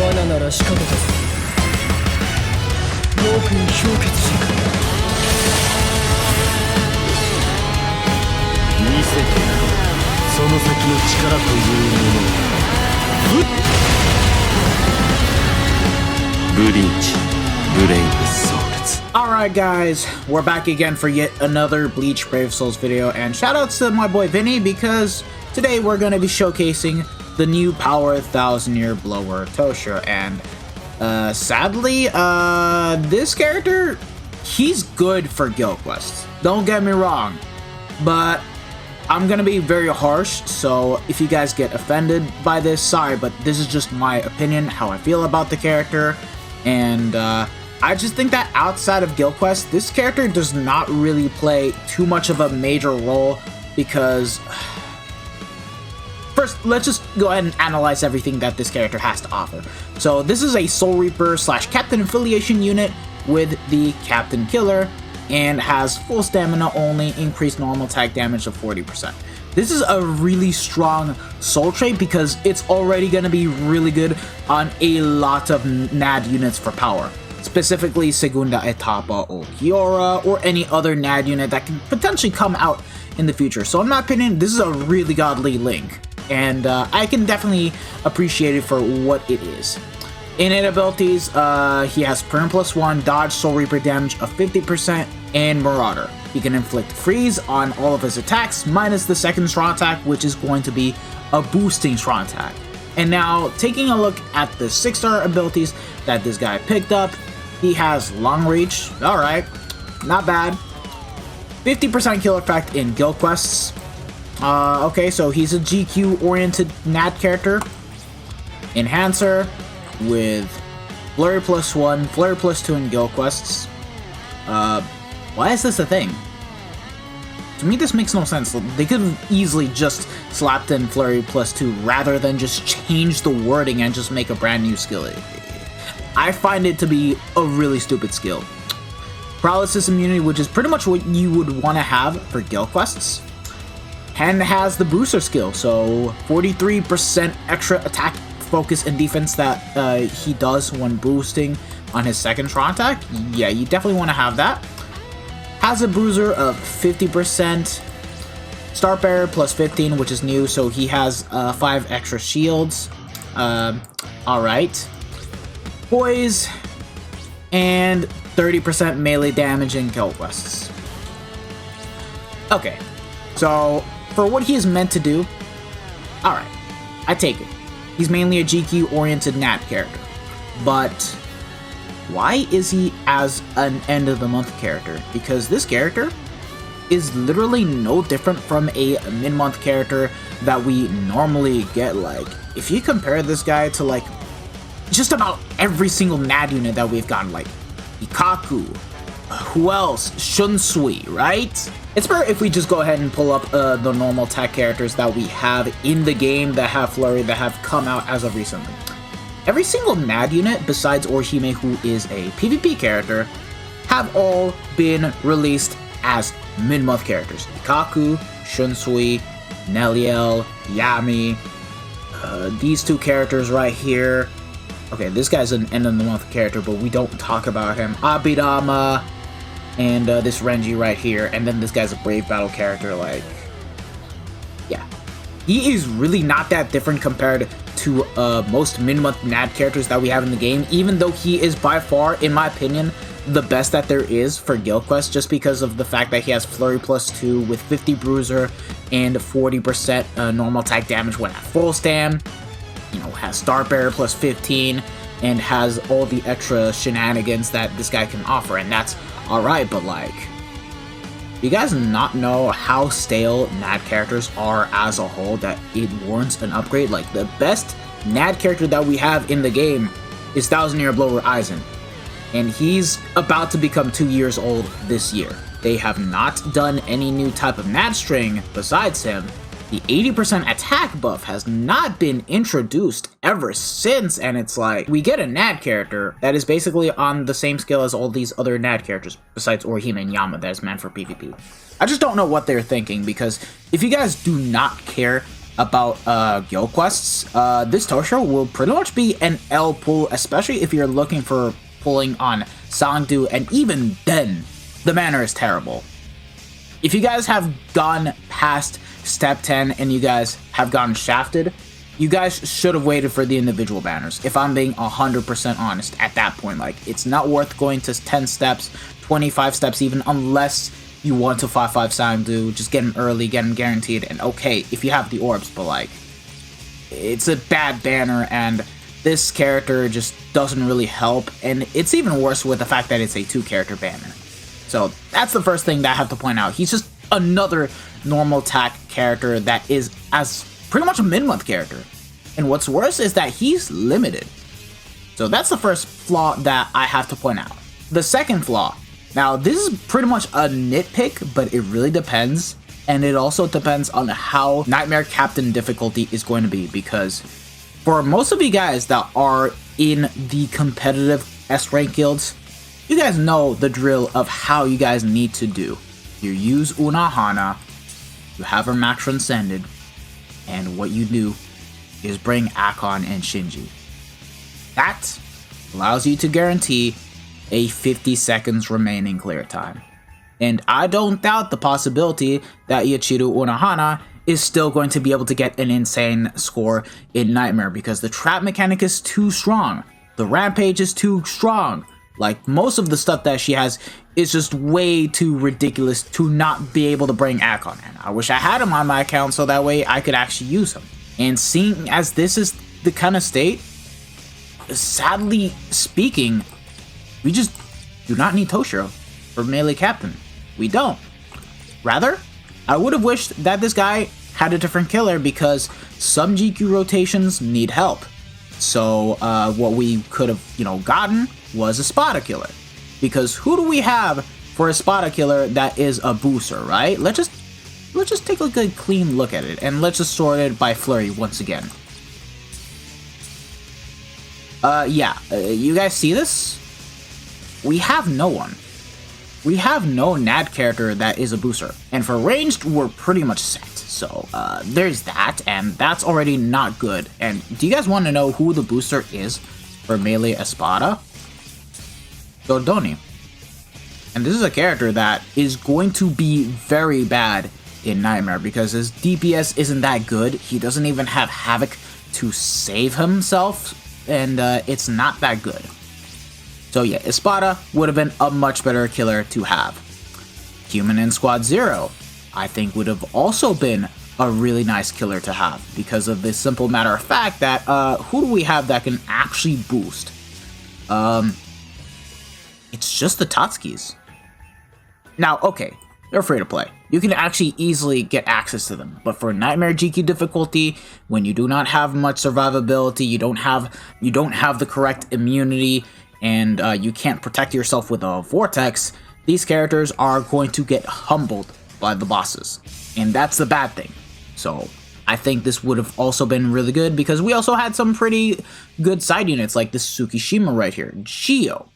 罠なら仕掛けたぞ。僕に氷結しろ。見せてやろう、その先の力というもの。ブリーチ、ブレイブソウルズ。 Alright guys, we're back again for yet another Bleach Brave Souls video, and shoutouts to my boy Vinny because today we're going to be showcasing the new Power 1000-Year Blower Toshiro, and sadly, this character, he's good for guild quests. Don't get me wrong, but I'm gonna be very harsh, so if you guys get offended by this, sorry, but this is just my opinion, how I feel about the character, and I just think that outside of guild quests, this character does not really play too much of a major role because... First, let's just go ahead and analyze everything that this character has to offer. So this is a Soul Reaper / Captain affiliation unit with the Captain Killer, and has full stamina only, increased normal attack damage of 40%. This is a really strong soul trait because it's already going to be really good on a lot of NAD units for power. Specifically Segunda Etapa or Kiora or any other NAD unit that can potentially come out in the future. So in my opinion, this is a really godly link, and I can definitely appreciate it for what it is. Innate abilities, he has Perm +1, Dodge, Soul Reaper damage of 50%, and Marauder. He can inflict freeze on all of his attacks, minus the second strong attack, which is going to be a boosting strong attack. And now, taking a look at the 6-star abilities that this guy picked up, he has Long Reach, alright, not bad. 50% kill effect in guild quests. Okay, so he's a GQ-oriented NAD character. Enhancer with Flurry +1, Flurry +2 in guild quests. Why is this a thing? To me, this makes no sense. They could have easily just slapped in Flurry +2 rather than just change the wording and just make a brand new skill. I find it to be a really stupid skill. Paralysis immunity, which is pretty much what you would want to have for guild quests. And has the booster skill, so 43% extra attack, focus, and defense that he does when boosting on his second strong attack. Yeah, you definitely want to have that. Has a bruiser of 50%. Star Bearer +15, which is new, so he has 5 extra shields. Alright. Poise, and 30% melee damage in guild quests. Okay, so for what he is meant to do, alright, I take it. He's mainly a GQ-oriented NAT character, but why is he as an end-of-the-month character? Because this character is literally no different from a mid-month character that we normally get. Like, if you compare this guy to, like, just about every single NAD unit that we've gotten, like Ikaku, who else? Shunsui, right? It's better if we just go ahead and pull up the normal tech characters that we have in the game that have Flurry, that have come out as of recently. Every single NAD unit besides Orihime, who is a PvP character, have all been released as mid-month characters. Ikaku, Shunsui, Neliel, Yami, these two characters right here. Okay, this guy's an end-of-the-month character, but we don't talk about him. Abidama, and this Renji right here, and then this guy's a Brave Battle character, like... Yeah. He is really not that different compared to most mid-month NAD characters that we have in the game, even though he is by far, in my opinion, the best that there is for guild quests, just because of the fact that he has Flurry +2 with 50 bruiser and 40% normal attack damage when at full stam. You know, has Star Bearer +15 and has all the extra shenanigans that this guy can offer, and that's alright, but like, you guys not know how stale NAD characters are as a whole that it warrants an upgrade? Like, the best NAD character that we have in the game is 1000-Year Blower Aizen, and he's about to become 2 years old this year. They have not done any new type of NAD string besides him. The 80% attack buff has not been introduced ever since, and it's like, we get a NAD character that is basically on the same scale as all these other NAD characters, besides Orihime and Yama, that is meant for PvP. I just don't know what they're thinking, because if you guys do not care about guild quests, this Toshiro will pretty much be an L pull, especially if you're looking for pulling on Sangdu, and even then, the banner is terrible. If you guys have gone past step 10 and you guys have gotten shafted, you guys should have waited for the individual banners, if I'm being 100% honest at that point. Like, it's not worth going to 10 steps, 25 steps even, unless you want to 5-5 Sangdu, just get him early, get him guaranteed, and okay, if you have the orbs, but like, it's a bad banner, and this character just doesn't really help, and it's even worse with the fact that it's a 2-character banner. So that's the first thing that I have to point out. He's just another normal attack character that is as pretty much a mid-month character. And what's worse is that he's limited. So that's the first flaw that I have to point out. The second flaw, now this is pretty much a nitpick, but it really depends. And it also depends on how Nightmare Captain difficulty is going to be, because for most of you guys that are in the competitive S-rank guilds, you guys know the drill of how you guys need to do. You use Unohana, you have her max transcended, and what you do is bring Akon and Shinji. That allows you to guarantee a 50 seconds remaining clear time. And I don't doubt the possibility that Yachiru Unohana is still going to be able to get an insane score in Nightmare, because the trap mechanic is too strong. The rampage is too strong. Like, most of the stuff that she has is just way too ridiculous to not be able to bring Akon in. I wish I had him on my account so that way I could actually use him. And seeing as this is the kind of state, sadly speaking, we just do not need Toshiro for melee captain. We don't. Rather, I would have wished that this guy had a different killer, because some GQ rotations need help. So what we could have, gotten was a Spada killer. Because who do we have for a Spada killer that is a booster, right? Let's just take a good clean look at it, and let's just sort it by Flurry once again. You guys see this? We have no one. We have no NAD character that is a booster. And for ranged, we're pretty much set. So, there's that, and that's already not good. And do you guys want to know who the booster is for melee Espada? Dodoni. And this is a character that is going to be very bad in Nightmare, because his DPS isn't that good. He doesn't even have Havoc to save himself, and it's not that good. So yeah, Espada would have been a much better killer to have. Human in Squad 0, I think, would have also been a really nice killer to have, because of the simple matter of fact that, who do we have that can actually boost? It's just the Tatskis. Now, okay, they're free to play. You can actually easily get access to them, but for Nightmare GQ difficulty, when you do not have much survivability, you don't have the correct immunity, and you can't protect yourself with a Vortex, these characters are going to get humbled by the bosses. And that's the bad thing. So I think this would have also been really good, because we also had some pretty good side units like this Tsukishima right here, Gio.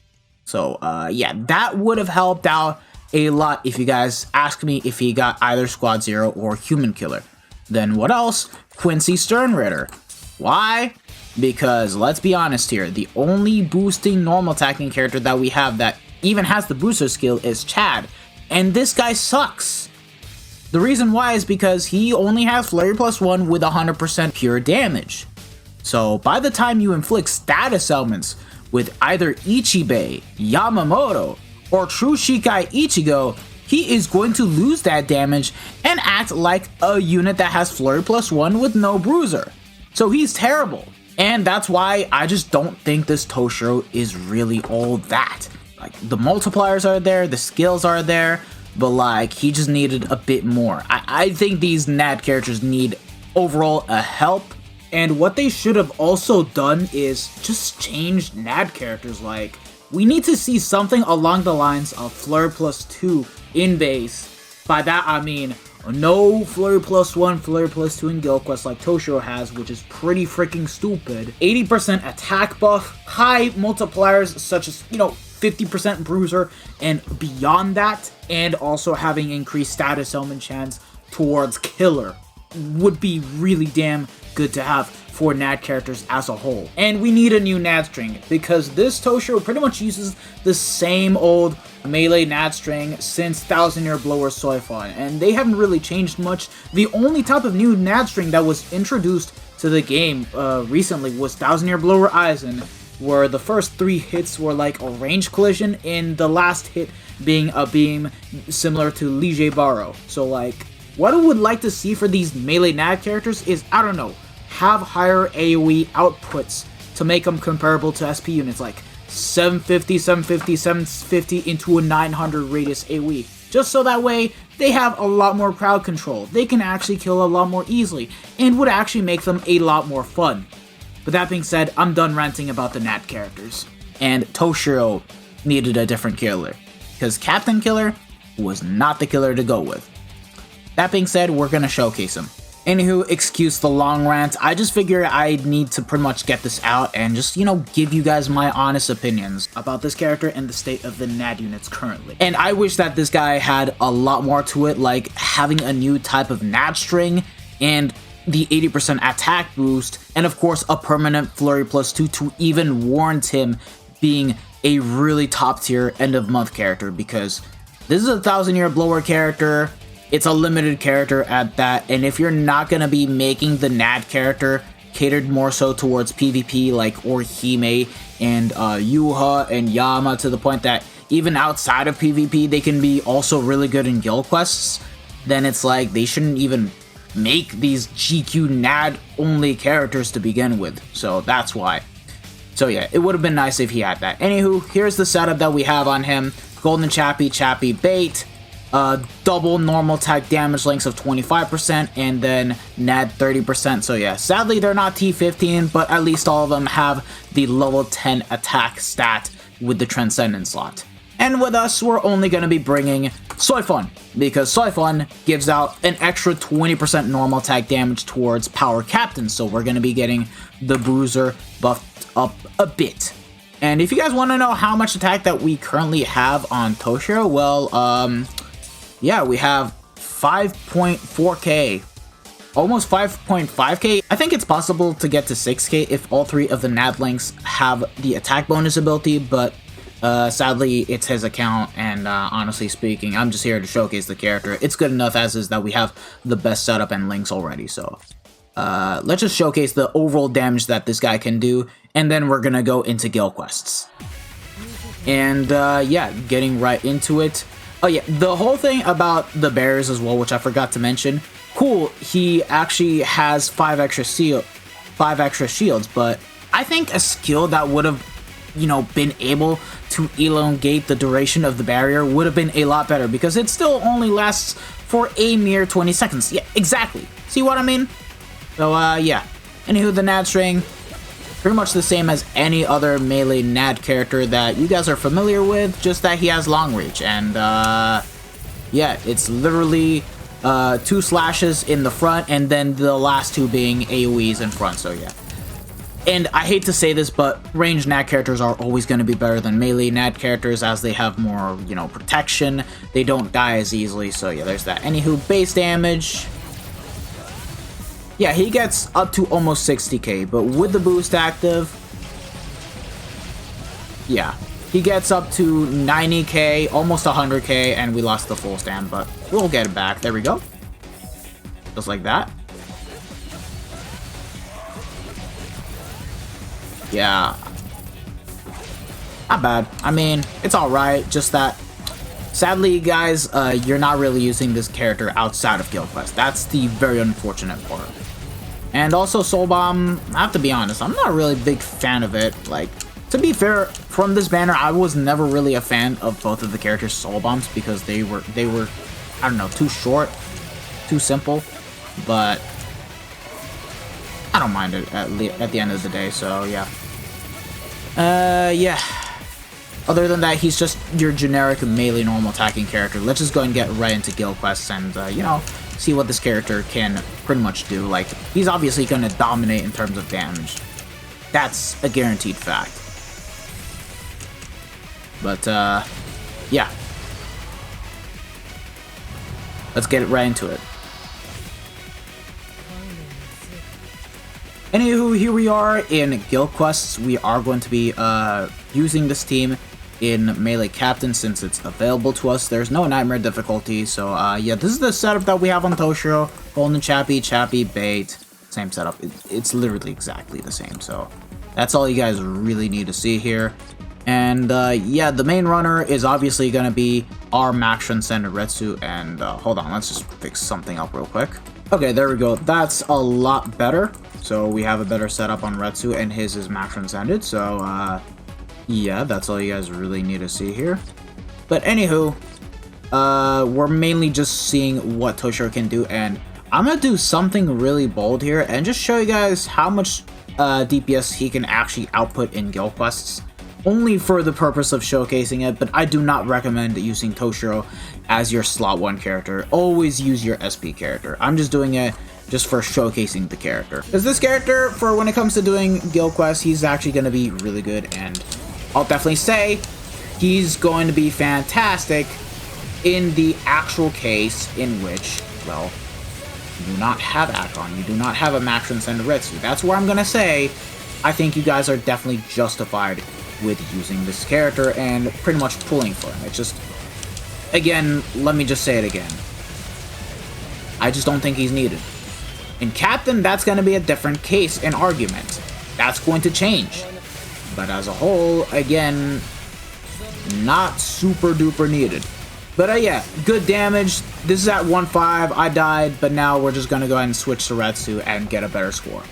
So yeah, that would have helped out a lot if you guys ask me if he got either Squad 0 or Human Killer. Then what else? Quincy Sternritter. Why? Because let's be honest here, the only boosting normal attacking character that we have that even has the booster skill is Chad, and this guy sucks. The reason why is because he only has Flurry +1 with 100% pure damage. So by the time you inflict status elements with either Ichibei, Yamamoto, or True Shikai Ichigo, he is going to lose that damage and act like a unit that has Flurry +1 with no bruiser. So he's terrible. And that's why I just don't think this Toshiro is really all that. Like, the multipliers are there, the skills are there, but like, he just needed a bit more. I think these NAD characters need overall a help. And what they should have also done is just change NAD characters. Like, we need to see something along the lines of Flurry +2 in base. By that I mean no Flurry +1, Flurry +2 in Guild Quest like Toshiro has, which is pretty freaking stupid. 80% attack buff, high multipliers such as, 50% bruiser and beyond that, and also having increased status element chance towards killer. would be really damn good to have for NAD characters as a whole. And we need a new NAD string, because this Toshiro pretty much uses the same old melee NAD string since Thousand Year Blower Soifon, and they haven't really changed much. The only type of new NAD string that was introduced to the game recently was Thousand Year Blower Aizen, where the first 3 hits were like a range collision, and the last hit being a beam similar to Lige Baro. So like, what I would like to see for these melee NAD characters is, I don't know, have higher AoE outputs to make them comparable to SP units, like 750, 750, 750 into a 900 radius AoE. Just so that way, they have a lot more crowd control. They can actually kill a lot more easily, and would actually make them a lot more fun. But that being said, I'm done ranting about the NAD characters. And Toshiro needed a different killer, because Captain Killer was not the killer to go with. That being said, we're gonna showcase him. Anywho, excuse the long rant, I just figured I need to pretty much get this out and just, you know, give you guys my honest opinions about this character and the state of the NAD units currently. And I wish that this guy had a lot more to it, like having a new type of NAD string, and the 80% attack boost, and of course a permanent Flurry +2 to even warrant him being a really top tier end of month character, because this is a 1000 Year Blower character. It's a limited character at that, and if you're not going to be making the NAD character catered more so towards PvP like Orihime and Yuha and Yama, to the point that even outside of PvP they can be also really good in guild quests, then it's like they shouldn't even make these GQ NAD only characters to begin with. So that's why. So yeah, it would have been nice if he had that. Anywho, here's the setup that we have on him. Golden Chappie bait. Double normal attack damage lengths of 25%, and then NAD 30%. So yeah, sadly they're not T15, but at least all of them have the level 10 attack stat with the Transcendence slot. And with us, we're only going to be bringing Soifon, because Soifon gives out an extra 20% normal attack damage towards Power Captain, so we're going to be getting the Bruiser buffed up a bit. And if you guys want to know how much attack that we currently have on Toshiro, well, yeah, we have 5.4k, almost 5.5k. I think it's possible to get to 6k if all 3 of the NAD links have the attack bonus ability, but sadly it's his account, and honestly speaking, I'm just here to showcase the character. It's good enough as is that we have the best setup and links already, so let's just showcase the overall damage that this guy can do, and then we're gonna go into guild quests. And yeah, getting right into it. Oh yeah, the whole thing about the barriers as well, which I forgot to mention. Cool, he actually has 5 extra shields, but I think a skill that would have, you know, been able to elongate the duration of the barrier would have been a lot better, because it still only lasts for a mere 20 seconds. Yeah, exactly. See what I mean? So yeah. Anywho, the NAD string, pretty much the same as any other melee NAD character that you guys are familiar with, just that he has long reach. And yeah, it's literally 2 slashes in the front, and then the last 2 being AoEs in front, so yeah. And I hate to say this, but ranged NAD characters are always going to be better than melee NAD characters, as they have more, you know, protection. They don't die as easily, so yeah, there's that. Anywho, base damage. Yeah, he gets up to almost 60k, but with the boost active, yeah, he gets up to 90k, almost 100k, and we lost the full stand, but we'll get it back. There we go. Just like that. Yeah. Not bad. I mean, it's alright, just that, sadly, guys, you're not really using this character outside of Guild Quest. That's the very unfortunate part. And also Soul Bomb, I have to be honest, I'm not really a big fan of it. Like, to be fair, from this banner, I was never really a fan of both of the characters' Soul Bombs, because they were, I don't know, too short, too simple, but I don't mind it at the end of the day, so yeah. Yeah. Other than that, he's just your generic melee normal attacking character. Let's just go and get right into guild quests and, you know, see what this character can pretty much do. Like, he's obviously going to dominate in terms of damage. That's a guaranteed fact. But, yeah. Let's get right into it. Anywho, here we are in Guild Quests. We are going to be using this team in Melee Captain since it's available to us. There's no Nightmare difficulty, so yeah, this is the setup that we have on Toshiro. Golden Chappie, Bait, same setup. It's literally exactly the same, so that's all you guys really need to see here. And yeah, the main runner is obviously going to be our Max Transcended Retsu, and hold on, let's just fix something up real quick. Okay, there we go. That's a lot better. So we have a better setup on Retsu, and his is Max Transcended, so yeah, that's all you guys really need to see here. But anywho, we're mainly just seeing what Toshiro can do, and I'm gonna do something really bold here and just show you guys how much DPS he can actually output in Guild Quests, only for the purpose of showcasing it. But I do not recommend using Toshiro as your slot 1 character. Always use your SP character. I'm just doing it just for showcasing the character, because this character, for when it comes to doing Guild Quests, he's actually going to be really good, and I'll definitely say he's going to be fantastic in the actual case in which, well, you do not have Akon, you do not have a Max Transcended Retsu. That's where I'm going to say I think you guys are definitely justified with using this character and pretty much pulling for him. It's just, again, let me just say it again, I just don't think he's needed. In Captain, that's going to be a different case and argument. That's going to change. But as a whole, again, not super duper needed. But yeah, good damage. This is at 1-5. I died, but now we're just going to go ahead and switch to Retsu and get a better score.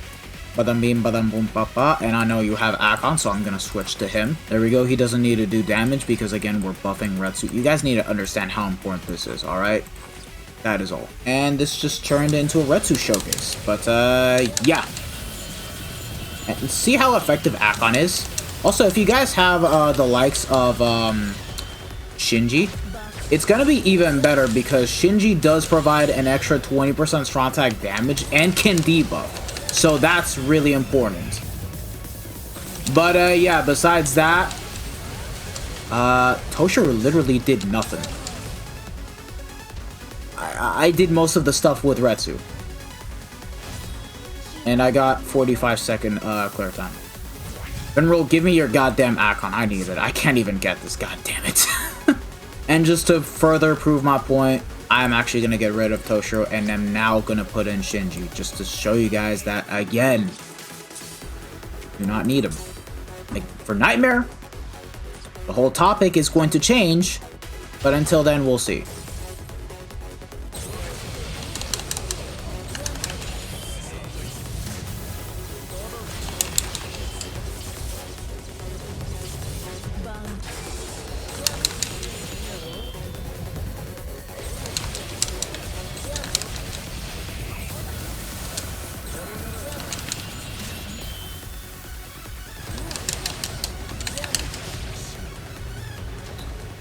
Badam beam, badam boom, papa. And I know you have Akon, so I'm going to switch to him. There we go. He doesn't need to do damage because, again, we're buffing Retsu. You guys need to understand how important this is, alright? That is all. And this just turned into a Retsu showcase. But, yeah. And see how effective Akon is? Also, if you guys have the likes of Shinji, it's going to be even better because Shinji does provide an extra 20% strong attack damage and can debuff. So that's really important. But, yeah, besides that, Toshiro literally did nothing. I did most of the stuff with Retsu. And I got 45-second clear time. General, give me your goddamn Akon. I need it. I can't even get this, goddamn it. And just to further prove my point, I'm actually going to get rid of Toshiro, and I'm now going to put in Shinji, just to show you guys that, again, do not need him. Like, for Nightmare, the whole topic is going to change, but until then, we'll see.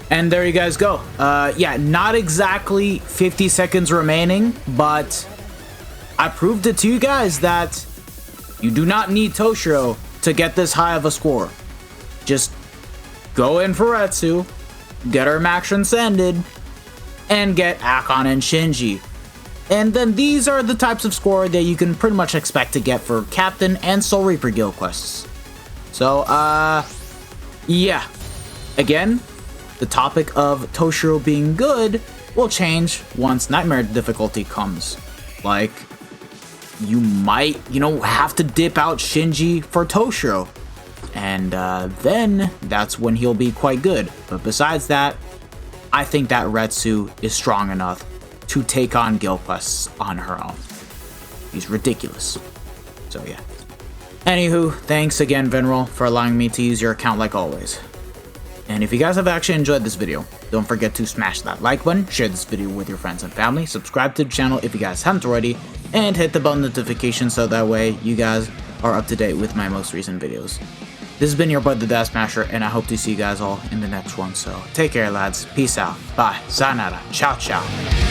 And there you guys go. Yeah, not exactly 50 seconds remaining, but I proved it to you guys that you do not need Toshiro to get this high of a score. Just go in for Retsu, get her Max Transcended, and get Akon and Shinji. And then these are the types of score that you can pretty much expect to get for Captain and Soul Reaper guild quests. So, yeah. Again, the topic of Toshiro being good will change once Nightmare difficulty comes. Like, you might, have to dip out Shinji for Toshiro. And then that's when he'll be quite good. But besides that, I think that Retsu is strong enough to take on guild quests on her own. He's ridiculous. So yeah. Anywho, thanks again, Veneral, for allowing me to use your account like always. And if you guys have actually enjoyed this video, don't forget to smash that like button, share this video with your friends and family, subscribe to the channel if you guys haven't already, and hit the bell notification so that way you guys are up to date with my most recent videos. This has been your bud, the Dash Smasher, and I hope to see you guys all in the next one. So take care, lads. Peace out. Bye. Sayonara. Ciao, ciao.